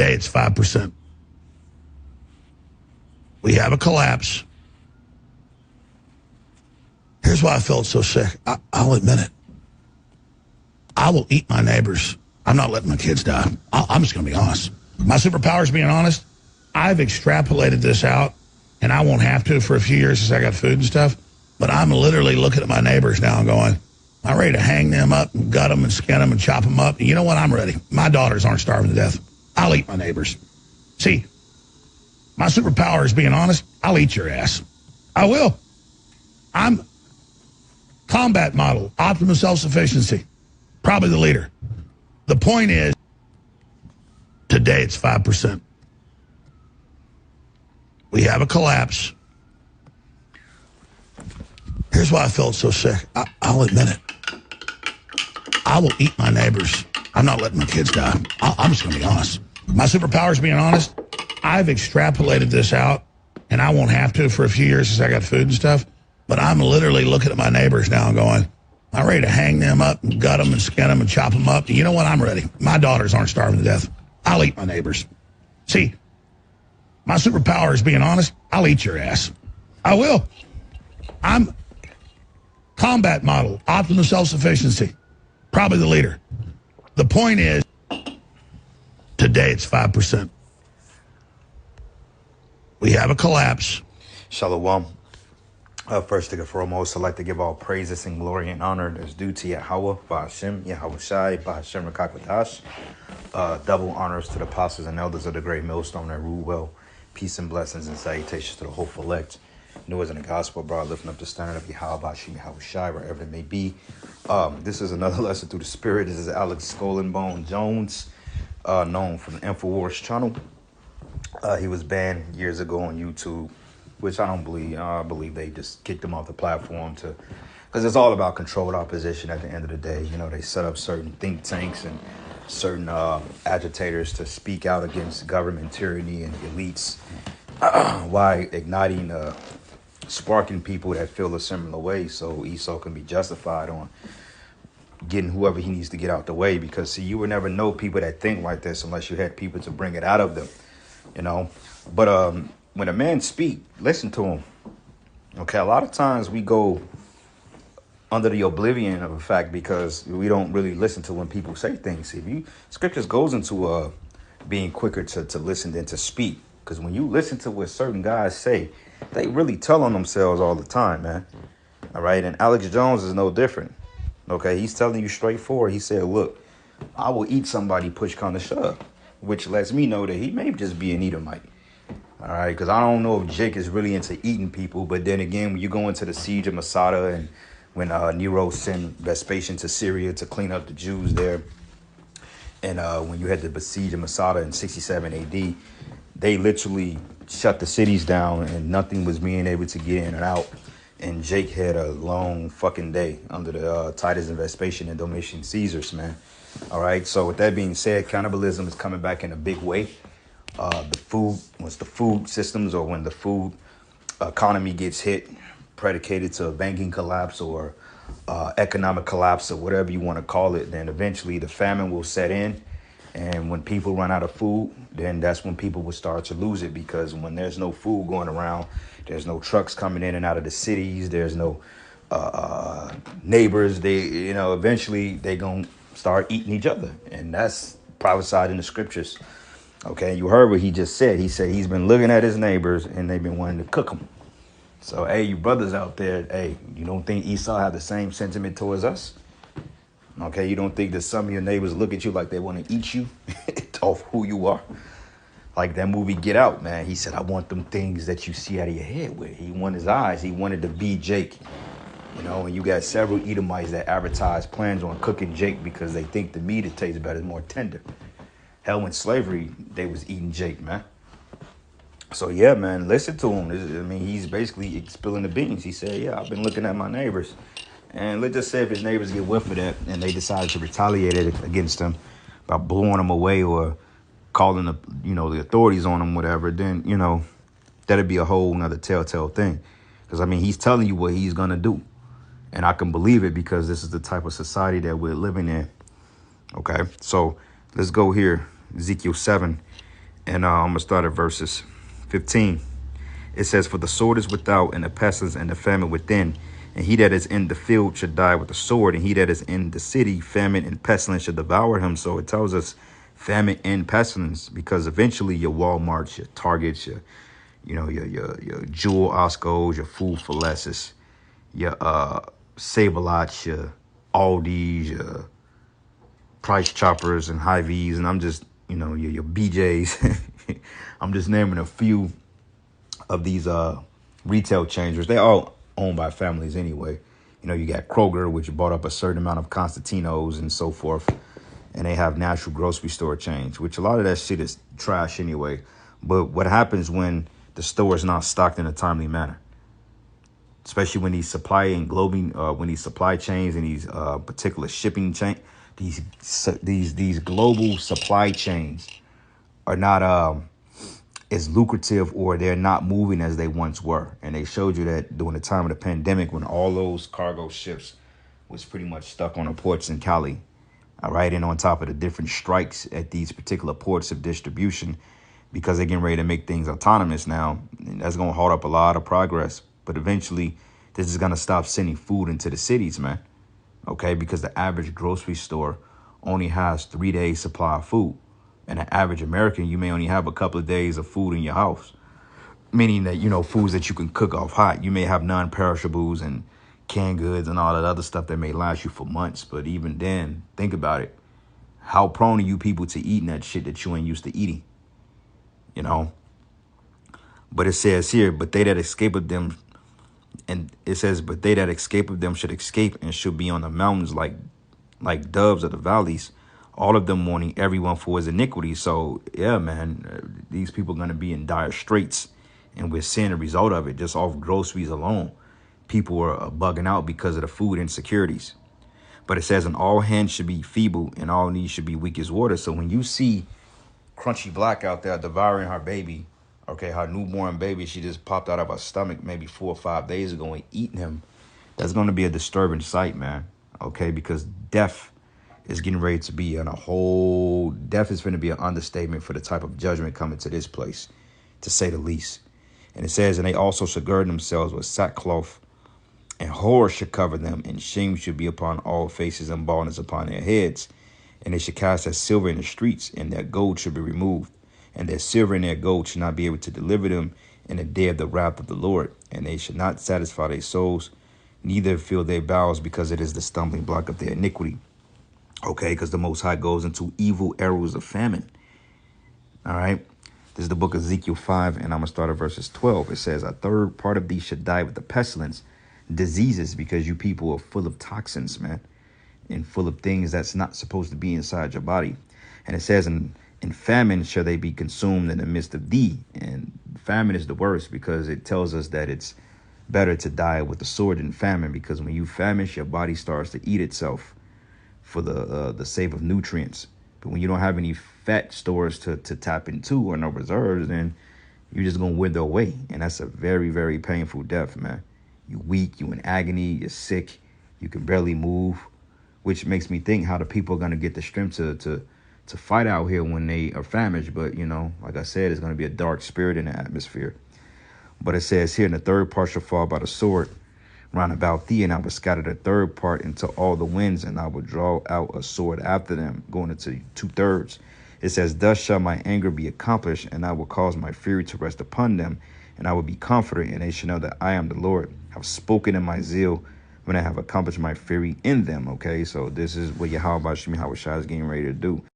Today it's 5%. We have a collapse. Here's why I felt so sick. I'll admit it. I will eat my neighbors. I'm not letting my kids die. I'm just going to be honest. My superpower is being honest. I've extrapolated this out, and I won't have to for a few years since I got food and stuff. But I'm literally looking at my neighbors now and going, I'm ready to hang them up and gut them and skin them and chop them up. And you know what? I'm ready. My daughters aren't starving to death. I'll eat my neighbors. See, my superpower is being honest. I'll eat your ass. I will. I'm combat model, optimum self-sufficiency. Probably the leader. The point is, today it's 5%. We have a collapse. Here's why I felt so sick. I'll admit it. I will eat my neighbors. I'm not letting my kids die. I'm just going to be honest. My superpower is being honest. I've extrapolated this out, and I won't have to for a few years since I got food and stuff. But I'm literally looking at my neighbors now and going, I'm ready to hang them up and gut them and skin them and chop them up. And you know what? I'm ready. My daughters aren't starving to death. I'll eat my neighbors. See, my superpower is being honest. I'll eat your ass. I will. I'm combat model, optimum self-sufficiency. Probably the leader. The point is, today it's 5%. We have a collapse. Shalom. First and foremost, I'd like to give all praises and glory and honor that's due to Yahweh, Ba'ashem, Yahweh Shai, Ba'ashem Rakakwadash. Double honors to the apostles and elders of the great millstone that rule well. Peace and blessings and salutations to the hopeful elect. New as in the gospel, bro, lifting up the standard of Yahweh, Ba'ashem, Yahweh Shai, wherever it may be. This is another lesson through the spirit. This is Alex Skull and Bone Jones, known from the InfoWars channel. He was banned years ago on YouTube, which I don't believe. I believe they just kicked him off the platform because it's all about controlled opposition at the end of the day. You know, they set up certain think tanks and certain agitators to speak out against government tyranny and elites while igniting, sparking people that feel a similar way. So Esau can be justified on getting whoever he needs to get out the way, because see, you would never know people that think like this unless you had people to bring it out of them, you know. But when a man speak, listen to him. Okay, a lot of times we go under the oblivion of a fact because we don't really listen to when people say things. If you scriptures goes into being quicker to listen than to speak, because when you listen to what certain guys say, they really tell on themselves all the time, man. All right, and Alex Jones is no different. Okay, he's telling you straightforward. He said, look, I will eat somebody push come to shove, which lets me know that he may just be an Edomite. All right, because I don't know if Jake is really into eating people. But then again, when you go into the siege of Masada and when Nero sent Vespasian to Syria to clean up the Jews there, and when you had the siege of Masada in 67 AD, they literally shut the cities down and nothing was being able to get in and out. And Jake had a long fucking day under the Titus and Vespasian and Domitian Caesars, man. All right, so with that being said, cannibalism is coming back in a big way. Once the food systems or when the food economy gets hit, predicated to a banking collapse or economic collapse or whatever you want to call it, then eventually the famine will set in. And when people run out of food, then that's when people will start to lose it, because when there's no food going around, there's no trucks coming in and out of the cities, there's no neighbors. Eventually they gonna start eating each other, and that's prophesied in the scriptures. Okay, you heard what he just said. He said he's been looking at his neighbors and they've been wanting to cook them. So, hey, you brothers out there, hey, you don't think Esau have the same sentiment towards us? Okay, you don't think that some of your neighbors look at you like they want to eat you off who you are? Like that movie Get Out, man. He said, I want them things that you see out of your head with. He wanted his eyes. He wanted to be Jake. You know, and you got several Edomites that advertise plans on cooking Jake because they think the meat it tastes better, is more tender. Hell, when slavery, they was eating Jake, man. So, yeah, man, listen to him. He's basically spilling the beans. He said, yeah, I've been looking at my neighbors. And let's just say if his neighbors get whiff of that and they decide to retaliate against him by blowing him away or calling the authorities on him, whatever, then, that'd be a whole nother telltale thing. Because, he's telling you what he's going to do. And I can believe it because this is the type of society that we're living in. Okay, so let's go here. Ezekiel 7. And I'm going to start at verses 15. It says, "For the sword is without, and the pestilence and the famine within. And he that is in the field should die with the sword, and he that is in the city, famine and pestilence should devour him." So it tells us famine and pestilence, because eventually your Walmarts, your Targets, your Jewel Oscos, your Food for Lesses, your Save-A-Lots, your Aldi's, your Price Choppers and Hy-Vees, and I'm just, your BJ's. I'm just naming a few of these retail chains, which they all owned by families anyway. You got Kroger, which bought up a certain amount of Constantinos and so forth. And they have national grocery store chains, which a lot of that shit is trash anyway. But what happens when the store is not stocked in a timely manner? Especially when these supply chains and these particular shipping chain, these global supply chains are not as lucrative, or they're not moving as they once were. And they showed you that during the time of the pandemic, when all those cargo ships was pretty much stuck on the ports in Cali. All right. And on top of the different strikes at these particular ports of distribution, because they're getting ready to make things autonomous now. And that's going to hold up a lot of progress. But eventually, this is going to stop sending food into the cities, man. OK, because the average grocery store only has 3 days supply of food. And an average American, you may only have a couple of days of food in your house, meaning that, foods that you can cook off hot. You may have non-perishables and canned goods and all that other stuff that may last you for months. But even then, think about it. How prone are you people to eating that shit that you ain't used to eating? But it says here, but they that escape of them, and it says, but they that escape of them should escape and should be on the mountains like doves of the valleys, all of them mourning everyone for his iniquity. So, yeah, man, these people are going to be in dire straits. And we're seeing the result of it just off groceries alone. People are bugging out because of the food insecurities. But it says, and all hands should be feeble and all knees should be weak as water. So when you see Crunchy Black out there devouring her baby, okay, her newborn baby, she just popped out of her stomach maybe 4 or 5 days ago, and eating him, that's going to be a disturbing sight, man. Okay, because death is getting ready to be death is going to be an understatement for the type of judgment coming to this place, to say the least. And it says, and they also should gird themselves with sackcloth, and horror should cover them, and shame should be upon all faces, and baldness upon their heads. And they should cast their silver in the streets, and their gold should be removed. And their silver and their gold should not be able to deliver them in the day of the wrath of the Lord. And they should not satisfy their souls, neither fill their bowels, because it is the stumbling block of their iniquity. Okay, because the Most High goes into evil arrows of famine. All right. This is the book of Ezekiel 5, and I'm going to start at verses 12. It says, a third part of these should die with the pestilence, diseases, because you people are full of toxins, man, and full of things that's not supposed to be inside your body. And it says, in famine shall they be consumed in the midst of thee. And famine is the worst, because it tells us that it's better to die with the sword than famine, because when you famish, your body starts to eat itself for the sake of nutrients. But when you don't have any fat stores to tap into, or no reserves, then you're just going to wither away. And that's a very, very painful death, man. You're weak, you're in agony, you're sick, you can barely move, which makes me think how the people are going to get the strength to fight out here when they are famished. But, like I said, it's going to be a dark spirit in the atmosphere. But it says here, and the third part shall fall by the sword round about thee, and I will scatter the third part into all the winds, and I will draw out a sword after them, going into 2/3. It says, thus shall my anger be accomplished, and I will cause my fury to rest upon them, and I will be comforted, and they shall know that I am the Lord, have spoken in my zeal, when I have accomplished my fury in them. Okay, so this is what Yahweh Shai is getting ready to do.